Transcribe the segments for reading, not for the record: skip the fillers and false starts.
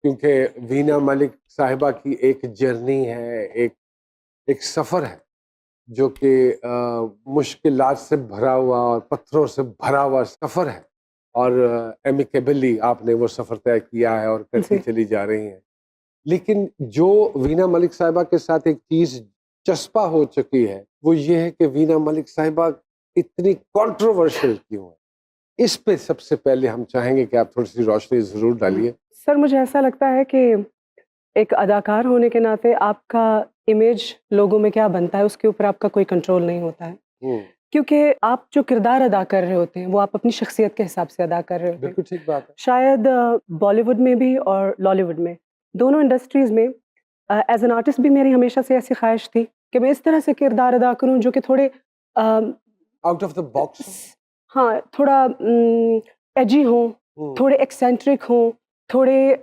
क्योंकि वीना मलिक साहिबा की एक जर्नी है, एक सफ़र है जो कि मुश्किलात से भरा हुआ और पत्थरों से भरा हुआ सफ़र है, और एमिकेबली आपने वो सफ़र तय किया है और करती चली जा रही हैं। लेकिन जो वीना मलिक साहिबा के साथ एक चीज़ चस्पा हो चुकी है वो ये है कि वीना मलिक साहिबा इतनी कंट्रोवर्शियल क्यों है? इस पे सबसे पहले हम चाहेंगे कि आप थोड़ी सी रोशनी ज़रूर डालिए। सर मुझे ऐसा लगता है कि एक अदाकार होने के नाते आपका इमेज लोगों में क्या बनता है उसके ऊपर आपका कोई कंट्रोल नहीं होता है, क्योंकि आप जो किरदार अदा कर रहे होते हैं वो आप अपनी शख्सियत के हिसाब से अदा कर रहे होते हैं। बिल्कुल ठीक बात है। शायद बॉलीवुड में भी और लॉलीवुड में, दोनों इंडस्ट्रीज में एज एन आर्टिस्ट भी मेरी हमेशा से ऐसी ख्वाहिश थी कि मैं इस तरह से किरदार अदा करूं जो कि थोड़े आउट ऑफ द बॉक्स, हाँ, थोड़ा एजी हों, थोड़े एक्सेंट्रिक हों, थोड़े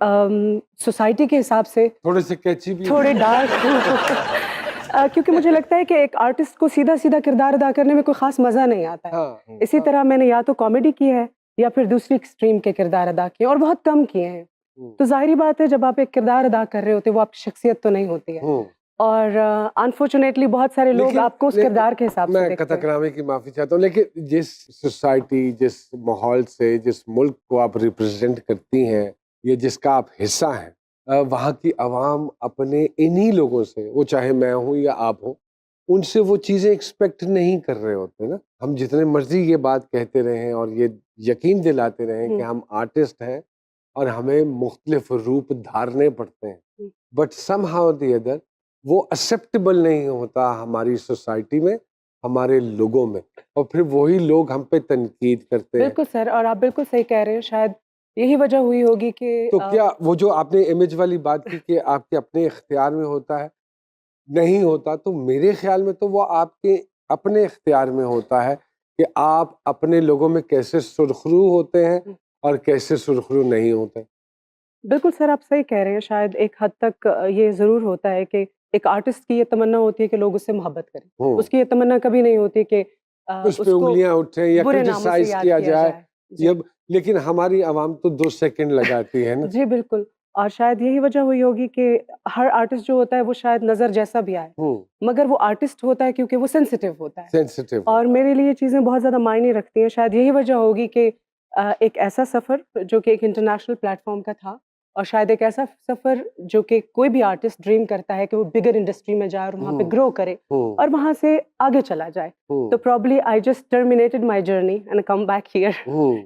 सोसाइटी के हिसाब से थोड़े से कैची भी, थोड़े डार्क हों। क्योंकि मुझे लगता है कि एक आर्टिस्ट को सीधा सीधा किरदार अदा करने में कोई खास मजा नहीं आता है। हाँ, इसी तरह मैंने या तो कॉमेडी की है या फिर दूसरी एक्सट्रीम के किरदार अदा किए और बहुत कम किए हैं। तो जाहिर बात है जब आप एक किरदार अदा कर रहे होते हैं वो आपकी शख्सियत तो नहीं होती है, और अनफॉर्चुनेटली बहुत सारे लोग आपको उस किरदार के हिसाब से मैं देखते हैं। कतकरामे की माफी चाहता हूँ, लेकिन जिस सोसाइटी, जिस माहौल से, जिस मुल्क को आप रिप्रेजेंट करती हैं या जिसका आप हिस्सा हैं, वहाँ की आवाम अपने इन्हीं लोगों से, वो चाहे मैं हूँ या आप हो, उनसे वो चीज़ें एक्सपेक्ट नहीं कर रहे होते ना। हम जितने मर्जी ये बात कहते रहें और ये यकीन दिलाते रहें कि हम आर्टिस्ट हैं और हमें मुख्तलिफ रूप धारने पड़ते हैं, बट समहाउ द अदर वो एक्सेप्टेबल नहीं होता हमारी सोसाइटी में, हमारे लोगों में, और फिर वही लोग हम पे तनकीद करते हैं। बिल्कुल सर, और आप बिल्कुल सही कह रहे हैं। शायद यही वजह हुई होगी कि तो क्या वो जो आपने इमेज वाली बात की कि आपके अपने इख्तियार में होता है, नहीं होता, तो मेरे ख्याल में तो वो आपके अपने इख्तियार में होता है कि आप अपने लोगों में कैसे सुरखरू होते हैं और कैसे सुरखरू नहीं होते। बिल्कुल सर, आप सही कह रहे हैं। शायद एक हद तक ये ज़रूर होता है कि एक आर्टिस्ट की ये तमन्ना होती है कि लोग उससे मोहब्बत करें। उसकी ये तमन्ना कभी नहीं होती कि उस पे उसको उंगलियां उठें या बुरे नामों से क्रिटिसाइज याद किया किया जाए। जाए। जब लेकिन हमारी आवाम तो 2 सेकंड लगाती है ना। जी बिल्कुल, और शायद यही वजह हुई होगी कि हर आर्टिस्ट जो होता है वो शायद नज़र जैसा भी आए, मगर वो आर्टिस्ट होता है क्योंकि वो सेंसिटिव होता है। सेंसिटिव। और मेरे लिए चीज़ें बहुत ज़्यादा मायने रखती हैं। शायद यही वजह होगी कि एक ऐसा सफ़र जो कि एक इंटरनेशनल प्लेटफॉर्म का था, और शायद एक ऐसा सफ़र जो कि कोई भी आर्टिस्ट ड्रीम करता है कि वो बिगर इंडस्ट्री में जाए और वहाँ पे ग्रो करे और वहाँ से आगे चला जाए। तो probably I just terminated my journey and come back here.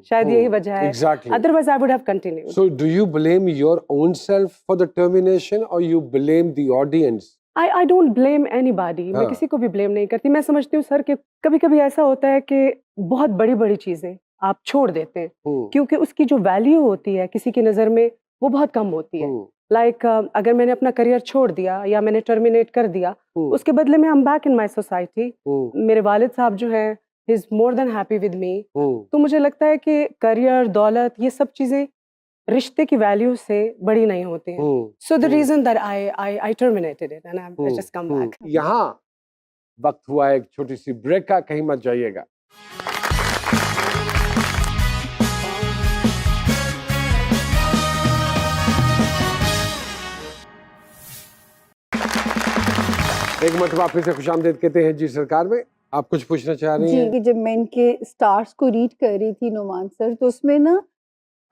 शायद यही वजह है। Exactly. Otherwise I would have continued. So do you blame your own self for the termination or you blame the audience? I don't blame anybody. मैं किसी को भी blame नहीं करती। मैं समझती हूँ सर कि कभी-कभी ऐसा होता है कि बहुत बड़ी-बड़ी चीज़ें आप छोड़ देते हैं क्योंकि उसकी जो वैल्यू होती है किसी की नज़र में वो बहुत कम होती है। लाइक अगर मैंने अपना करियर छोड़ दिया या मैंने टर्मिनेट कर दिया, उसके बदले में I am back in my society. मेरे वालिद साहब जो हैं he is more than happy with me. तो मुझे लगता है कि करियर, दौलत, ये सब चीज़ें रिश्ते की वैल्यू से बड़ी नहीं होती हैं। So the reason that I terminated it and I just come back. यहाँ वक्त हुआ एक छोटी सी ब्रेक का, कहीं मत जाइएगा। एक मरतबा फिर से खुशामदीद कहते हैं जी सरकार में। आप कुछ पूछना चाह रही हैं? जी, जब मैं इनके स्टार्स को रीड कर रही थी नुमान सर, तो उसमें ना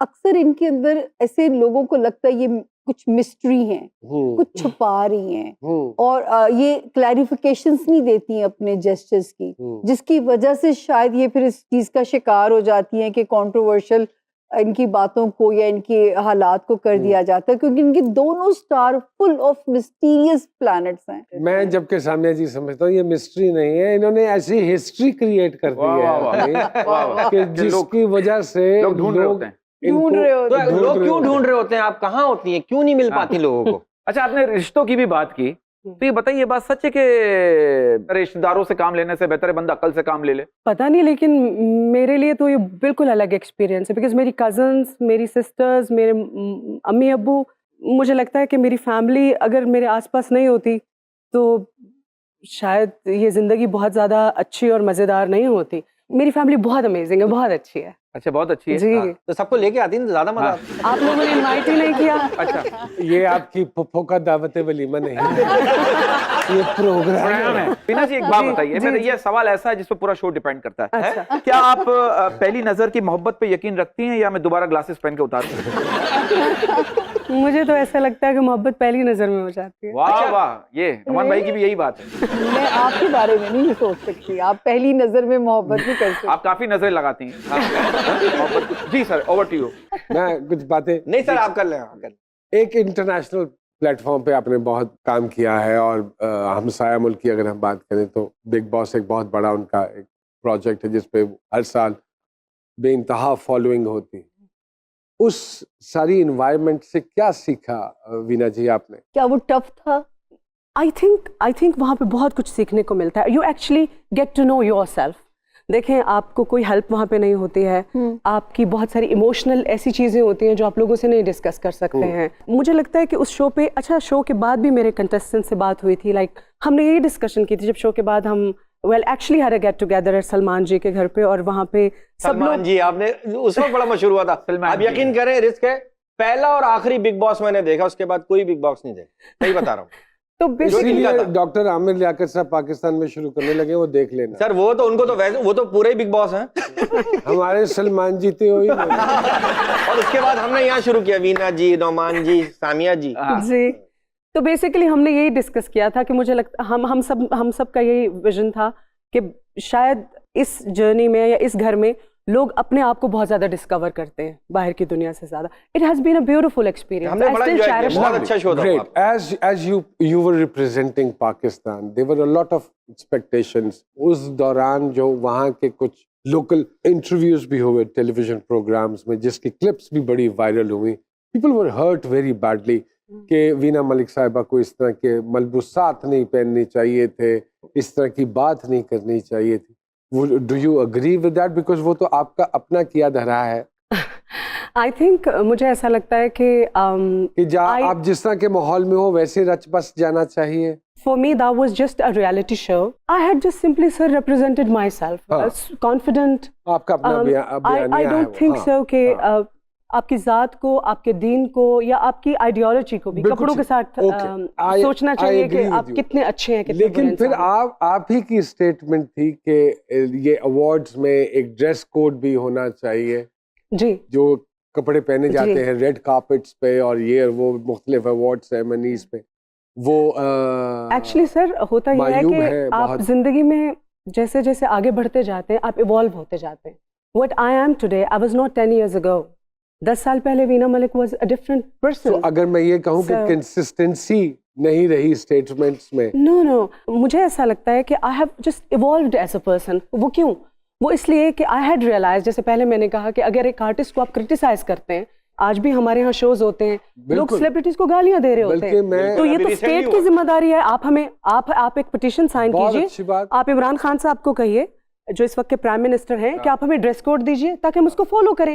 अक्सर इनके अंदर ऐसे लोगों को लगता है ये कुछ मिस्ट्री हैं, कुछ छुपा रही हैं और ये क्लैरिफिकेशंस नहीं देती हैं अपने जेस्चर्स की, जिसकी वजह से शायद ये फिर इस चीज का शिकार हो जाती हैं कि कंट्रोवर्शियल इनकी बातों को या इनके हालात को कर दिया जाता है, क्योंकि इनके दोनों star full of mysterious planets हैं। मैं जबकि सामने जी समझता हूँ ये मिस्ट्री नहीं है, इन्होंने ऐसी हिस्ट्री क्रिएट कर दी है कि जिसकी वजह से लोग ढूंढ रहे होते हैं। लोग क्यों ढूंढ रहे होते हैं? आप कहाँ होती हैं? क्यों नहीं मिल पाती लोगों को? अच्छा, आपने रिश्तों की भी बात की, तो ये बताइए, ये बात सच है कि रिश्तेदारों से काम लेने से बेहतर है बंदा अकल से काम ले ले? पता नहीं, लेकिन मेरे लिए तो ये बिल्कुल अलग एक्सपीरियंस है। बिकॉज मेरी कजन्स, मेरी सिस्टर्स, मेरे अम्मी अब्बू, मुझे लगता है कि मेरी फैमिली अगर मेरे आसपास नहीं होती तो शायद ये ज़िंदगी बहुत ज़्यादा अच्छी और मज़ेदार नहीं होती। मेरी फैमिली बहुत अमेजिंग है, बहुत अच्छी है। अच्छा, बहुत अच्छी है। जी हाँ। तो सबको लेके आती ना, ज्यादा मजा हाँ। आता। आप लोगों ने इनवाइट ही नहीं किया। अच्छा, ये आपकी फुफ्फो का दावत वलीमा नहीं है, ये प्रोग्राम है। वीना जी एक बात जी, बताइए, जी, मेरा जी। ये सवाल ऐसा है जिस पर पूरा शो डिपेंड करता है। अच्छा। क्या आप पहली नजर की मोहब्बत पे यकीन रखती हैं या मैं दोबारा ग्लासेस पहन के उतारूं? मुझे तो ऐसा लगता है कि मोहब्बत पहली नजर में हो जाती है। वाह वाह, ये नुमान भाई की भी यही बात है। मैं आपके बारे में नहीं सोच सकती, आप पहली नजर में मोहब्बत नहीं कर सकती। आप काफी नजरें लगाती हैं। हाँ। जी सर, ओवर टू यू। मैं कुछ बातें, नहीं सर, आप कर लें, आप कर लें। एक इंटरनेशनल प्लेटफॉर्म पे आपने बहुत काम किया है और हमसाया मुल्क की अगर हम बात करें तो बिग बॉस एक बहुत बड़ा उनका एक प्रोजेक्ट है जिसपे हर साल बेइंतहा फॉलोइंग होती है। उस सारी इन्वायरमेंट से क्या सीखा वीना जी आपने? क्या वो टफ था? आई थिंक वहाँ पे बहुत कुछ सीखने को मिलता है। You actually get to know yourself. देखें, आपको कोई हेल्प वहाँ पे नहीं होती है, आपकी बहुत सारी इमोशनल ऐसी चीज़ें होती हैं जो आप लोगों से नहीं डिस्कस कर सकते हैं। मुझे लगता है कि उस शो पे, अच्छा शो के बाद भी मेरे कंटेस्टेंट से बात हुई थी, लाइक हमने यही डिस्कशन की थी जब शो के बाद हम actually had a get together Salman ji के घर पे, और वहाँ पे सब सलमान लोग, जी, आपने उस वक्त बड़ा मशहूर हुआ था। सलमान आप जी। यकीन करें, रिस्क है, पहला और आखिरी बिग बॉस मैंने देखा, उसके बाद कोई बिग बॉस नहीं देखा, सही बता रहा हूँ। तो बेसिकली इसीलिए डॉक्टर आमिर लियाकत साहब पाकिस्तान में शुरू करने लगे, वो देख लेना। सर वो तो उनको तो वैसे, वो तो पूरे ही बिग बॉस हैं। हमारे सलमान जीते हुई और उसके बाद हमने यहाँ शुरू किया, वीना जी, नौमान जी, सामिया जी। हाँ। जी, तो बेसिकली हमने यही डिस्कस किया था कि मुझे लगता हम सब का यही विजन था कि शायद इस जर्नी में या इस घर में लोग अपने आप को बहुत ज्यादा डिस्कवर करते हैं बाहर की दुनिया से ज्यादा। It has been a beautiful experience. हमने बड़ा enjoy किया, बहुत अच्छा शो था। Great. As you were representing Pakistan, there were a lot of expectations. उस दौरान जो वहाँ के कुछ लोकल इंटरव्यूज भी हुए टेलीविजन प्रोग्राम्स में, जिसकी क्लिप्स भी बड़ी वायरल हुई। People were hurt very badly कि वीना मलिक साहिबा को इस तरह के मलबूसात नहीं पहननी चाहिए थे, इस तरह की बात नहीं करनी चाहिए थी। Do you agree with that? Because वो तो आपका अपना किया धरा है। आई थिंक मुझे ऐसा लगता है कि कि आप जिस तरह के माहौल में हो वैसे रच बस जाना चाहिए। for me that was just a reality show. I had just simply sir represented myself, confident. आपका अपना बयानिया I है don't वो। think हाँ, so कि हाँ। आपकी जात को, आपके दीन को या आपकी आइडियोलॉजी को भी बिल्कुल कपड़ों के ठीक। साथ Okay. सोचना I चाहिए agree कि with आप you. कितने अच्छे हैं, कितने बुरे लेकिन फिर इंसान हैं। आप ही की स्टेटमेंट थी कि ये अवार्ड्स में एक ड्रेस कोड भी होना चाहिए, जी जो कपड़े पहने जी। जाते हैं रेड कार्पेट्स पे और ये वो मुख्तलिफ अवार्ड सेरेमनीज पे, वो एक्चुअली सर होता यह है मायूब कि है आप बहुत। जिंदगी में जैसे जैसे आगे बढ़ते जाते हैं आप इवॉल्व होते जाते हैं। What I am today I was not 10 years ago. 10 साल पहले Veena Malik was a different तो पर्सन। अगर मैं ये कहूँ कि Sir. कंसिस्टेंसी नहीं रही स्टेटमेंट्स में, नो मुझे ऐसा लगता है कि I have just evolved as a person. वो क्यों? वो इसलिए कि आई हैड रियलाइज, जैसे पहले मैंने कहा कि अगर एक आर्टिस्ट को आप क्रिटिसाइज करते हैं, आज भी हमारे यहाँ शोज होते हैं, लोग बिल्कुल। सेलिब्रिटीज को गालियां दे रहे होते बल्कि हैं, मैं तो ये अभी तो recently स्टेट की हुआ। जिम्मेदारी है। आप हमें आप एक पिटीशन साइन बहुत कीजिए, अच्छी बात। आप इमरान खान साहब को कहिए जो इस वक्त के प्राइम मिनिस्टर हैं कि आप हमें ड्रेस कोड दीजिए ताकि हम उसको फॉलो करें।